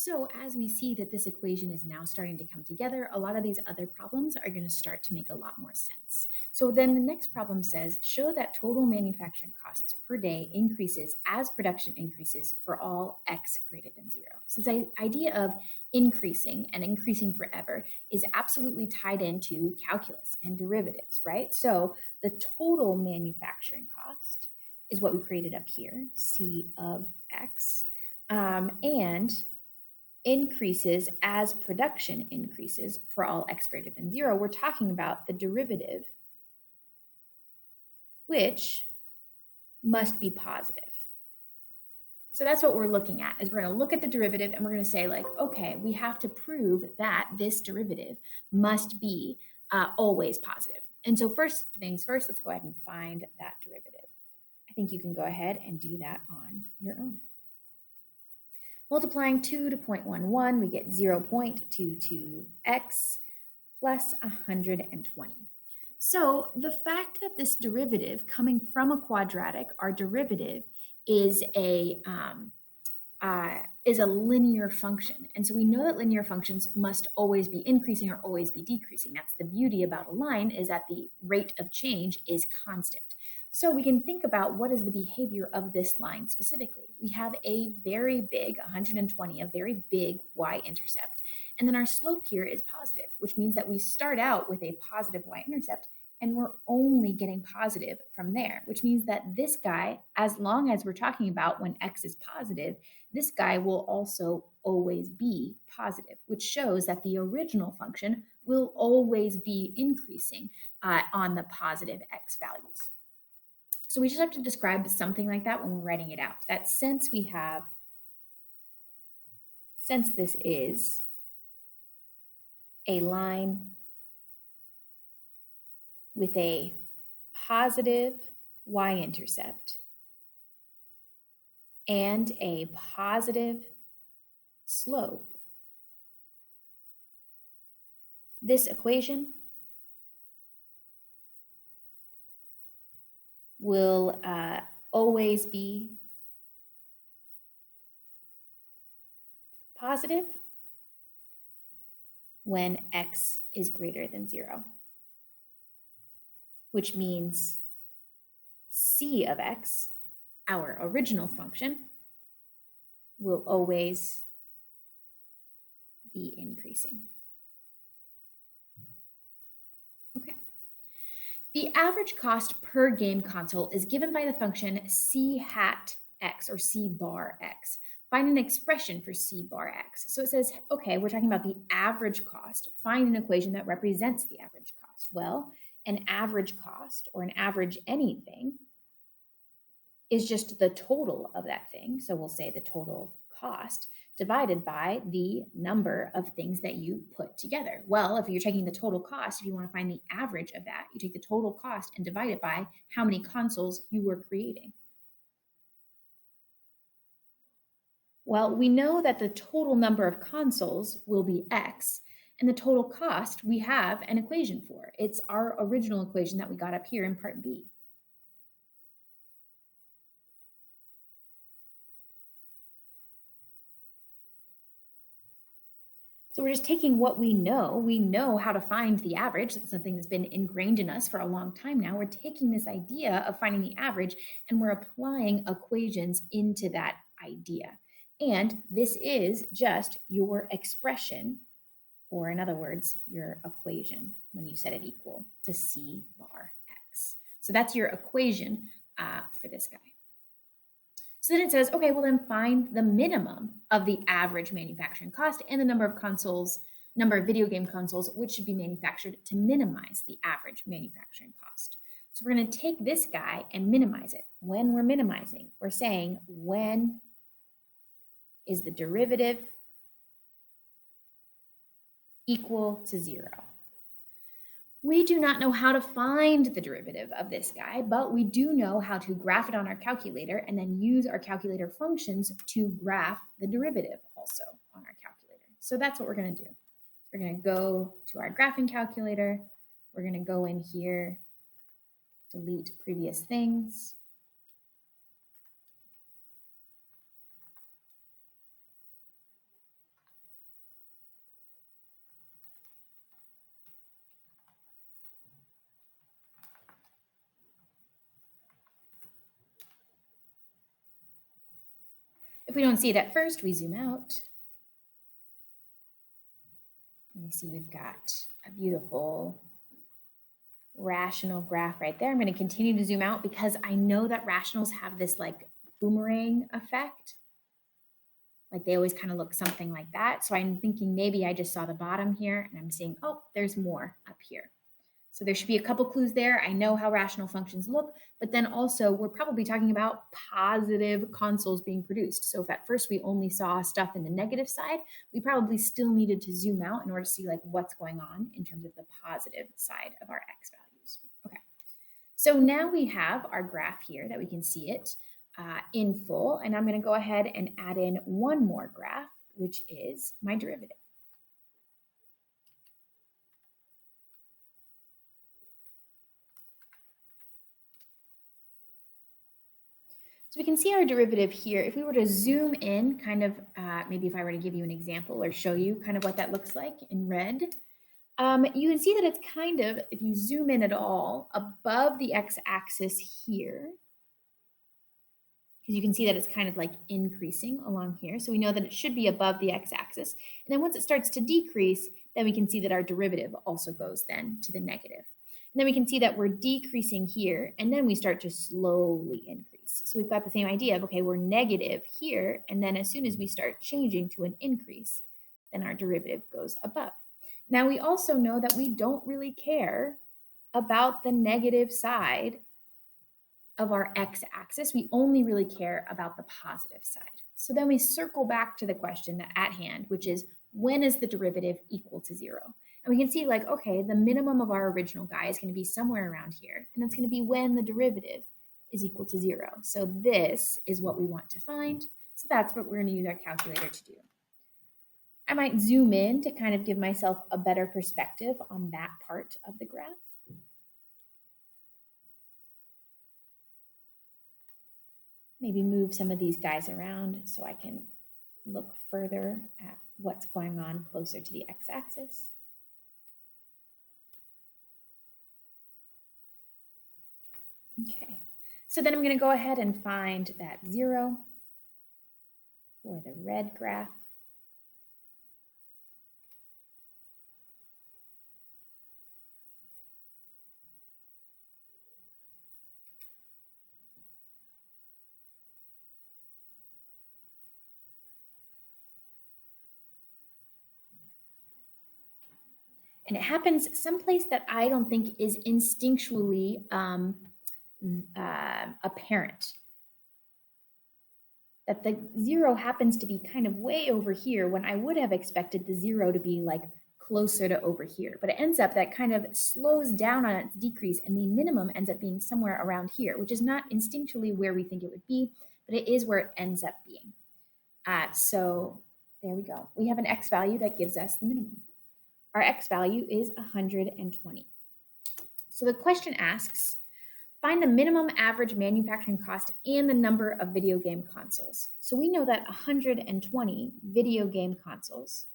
So as we see that this equation is now starting to come together, a lot of these other problems are going to start to make a lot more sense. So then the next problem says, show that total manufacturing costs per day increases as production increases for all x greater than 0. So this idea of increasing and increasing forever is absolutely tied into calculus and derivatives, right? So the total manufacturing cost is what we created up here, C of x, and increases as production increases for all x greater than 0. We're talking about the derivative, which must be positive. So that's what we're looking at, is we're going to look at the derivative and we're going to say, like, okay, we have to prove that this derivative must be always positive. And so first things first, let's go ahead and find that derivative. I think you can go ahead and do that on your own. Multiplying 2 to 0.11, we get 0.22x plus 120. So the fact that this derivative coming from a quadratic, our derivative is a linear function. And so we know that linear functions must always be increasing or always be decreasing. That's the beauty about a line, is that the rate of change is constant. So we can think about what is the behavior of this line specifically. We have a very big 120, a very big y-intercept. And then our slope here is positive, which means that we start out with a positive y-intercept and we're only getting positive from there, which means that this guy, as long as we're talking about when x is positive, this guy will also always be positive, which shows that the original function will always be increasing on the positive x values. So we just have to describe something like that when we're writing it out. That since this is a line with a positive y-intercept and a positive slope, this equation will always be positive when x is greater than 0, which means c of x, our original function, will always be increasing. Okay. The average cost per game console is given by the function c hat x, or c bar x. Find an expression for c bar x. So it says, okay, we're talking about the average cost. Find an equation that represents the average cost. Well, an average cost, or an average anything, is just the total of that thing. So we'll say the total cost divided by the number of things that you put together. Well, if you're taking the total cost, if you want to find the average of that, you take the total cost and divide it by how many consoles you were creating. Well, we know that the total number of consoles will be x, and the total cost we have an equation for. It's our original equation that we got up here in part B. So we're just taking what we know. We know how to find the average. It's something that's been ingrained in us for a long time now. We're taking this idea of finding the average and we're applying equations into that idea. And this is just your expression, or in other words, your equation when you set it equal to c bar x. So that's your equation for this guy. So then it says, okay, well then find the minimum of the average manufacturing cost and the number of video game consoles which should be manufactured to minimize the average manufacturing cost. So we're going to take this guy and minimize it. When we're minimizing, we're saying when is the derivative equal to 0. We do not know how to find the derivative of this guy, but we do know how to graph it on our calculator and then use our calculator functions to graph the derivative also on our calculator. So that's what we're going to do. We're going to go to our graphing calculator. We're going to go in here, delete previous things. If we don't see it at first, we zoom out. Let me see, we've got a beautiful rational graph right there. I'm going to continue to zoom out because I know that rationals have this like boomerang effect. Like they always kind of look something like that. So I'm thinking maybe I just saw the bottom here and I'm seeing, oh, there's more up here. So there should be a couple clues there. I know how rational functions look, but then also we're probably talking about positive consoles being produced. So if at first we only saw stuff in the negative side, we probably still needed to zoom out in order to see like what's going on in terms of the positive side of our x values. Okay, so now we have our graph here that we can see it in full, and I'm going to go ahead and add in one more graph, which is my derivative. So we can see our derivative here. If we were to zoom in, kind of, maybe if I were to give you an example or show you kind of what that looks like in red, you can see that it's kind of, if you zoom in at all, above the x-axis here, because you can see that it's kind of like increasing along here. So we know that it should be above the x-axis. And then once it starts to decrease, then we can see that our derivative also goes then to the negative. And then we can see that we're decreasing here, and then we start to slowly increase. So we've got the same idea of, okay, we're negative here, and then as soon as we start changing to an increase, then our derivative goes above. Now we also know that we don't really care about the negative side of our x-axis. We only really care about the positive side. So then we circle back to the question at hand, which is, when is the derivative equal to 0? And we can see like, okay, the minimum of our original guy is going to be somewhere around here. And that's going to be when the derivative is equal to 0. So this is what we want to find. So that's what we're going to use our calculator to do. I might zoom in to kind of give myself a better perspective on that part of the graph. Maybe move some of these guys around so I can look further at what's going on closer to the x-axis. Okay, so then I'm going to go ahead and find that 0 for the red graph. And it happens someplace that I don't think is instinctually apparent. That the 0 happens to be kind of way over here when I would have expected the 0 to be like closer to over here. But it ends up that kind of slows down on its decrease, and the minimum ends up being somewhere around here, which is not instinctually where we think it would be, but it is where it ends up being. So there we go. We have an x value that gives us the minimum. Our x value is 120. So the question asks, find the minimum average manufacturing cost and the number of video game consoles. So we know that 120 video game consoles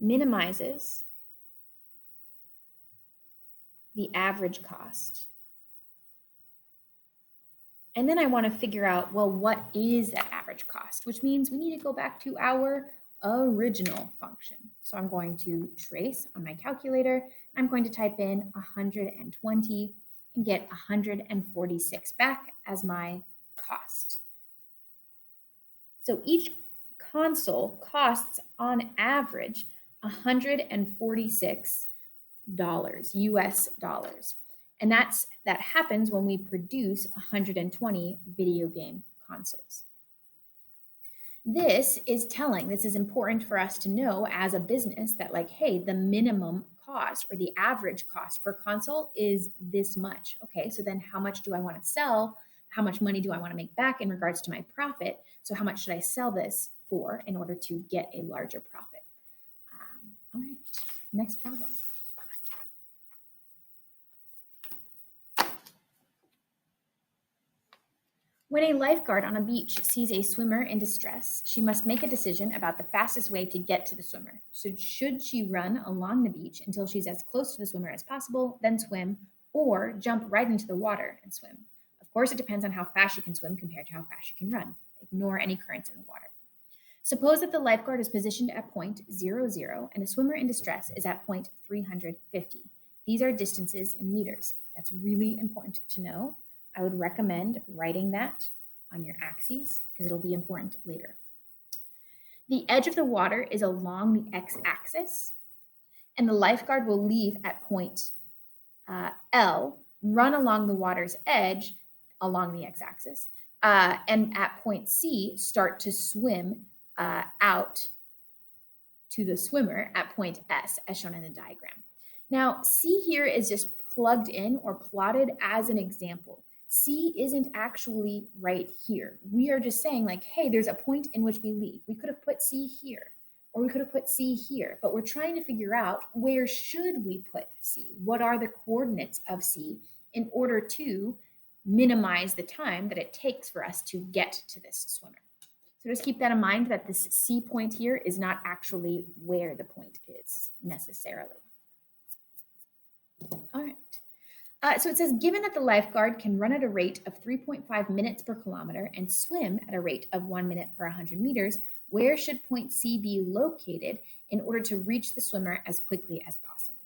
minimizes the average cost. And then I want to figure out, well, what is that average cost? Which means we need to go back to our original function. So I'm going to trace on my calculator. I'm going to type in 120 and get 146 back as my cost. So each console costs on average $146 US dollars. And that happens when we produce 120 video game consoles. This is important for us to know as a business that like, hey, the minimum cost or the average cost per console is this much. Okay, so then how much do I want to sell? How much money do I want to make back in regards to my profit? So how much should I sell this for in order to get a larger profit? All right, next problem. When a lifeguard on a beach sees a swimmer in distress, she must make a decision about the fastest way to get to the swimmer. So should she run along the beach until she's as close to the swimmer as possible, then swim, or jump right into the water and swim? Of course, it depends on how fast you can swim compared to how fast you can run. Ignore any currents in the water. Suppose that the lifeguard is positioned at point 00 and a swimmer in distress is at point 350. These are distances in meters. That's really important to know. I would recommend writing that on your axes because it'll be important later. The edge of the water is along the x-axis, and the lifeguard will leave at point L, run along the water's edge along the x-axis, and at point C, start to swim out to the swimmer at point S, as shown in the diagram. Now, C here is just plugged in or plotted as an example. C isn't actually right here. We are just saying like, hey, there's a point in which we leave. We could have put C here, or we could have put C here, but we're trying to figure out where should we put C? What are the coordinates of C in order to minimize the time that it takes for us to get to this swimmer? So just keep that in mind that this C point here is not actually where the point is necessarily. All right. So it says, given that the lifeguard can run at a rate of 3.5 minutes per kilometer and swim at a rate of 1 minute per 100 meters, where should point C be located in order to reach the swimmer as quickly as possible?